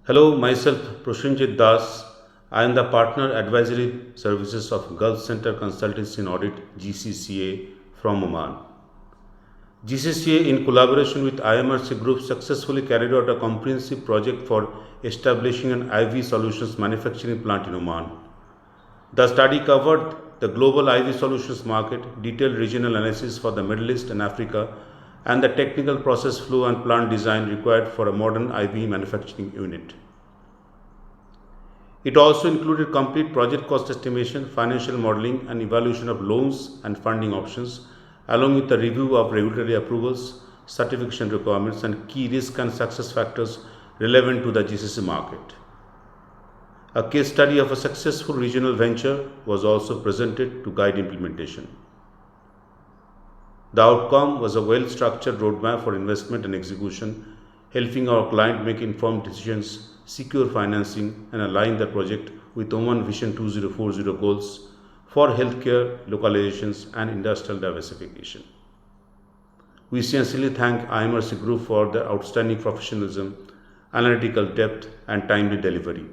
Hello, myself Prosenjit Das. I am the Partner Advisory Services of Gulf Center Consultancy in Audit GCCA from Oman. GCCA, in collaboration with IMARC Group, successfully carried out a comprehensive project for establishing an IV solutions manufacturing plant in Oman. The study covered the global IV solutions market, detailed regional analysis for the Middle East and Africa, and the technical process flow and plant design required for a modern IV manufacturing unit. It also included complete project cost estimation, financial modeling, and evaluation of loans and funding options, along with a review of regulatory approvals, certification requirements, and key risk and success factors relevant to the GCC market. A case study of a successful regional venture was also presented to guide implementation. The outcome was a well-structured roadmap for investment and execution, helping our client make informed decisions, secure financing, and align the project with Oman Vision 2040 goals for healthcare, localizations, and industrial diversification. We sincerely thank IMARC Group for their outstanding professionalism, analytical depth, and timely delivery.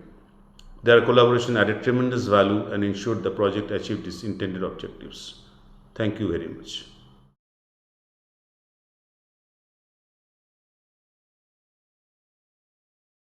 Their collaboration added tremendous value and ensured the project achieved its intended objectives. Thank you very much.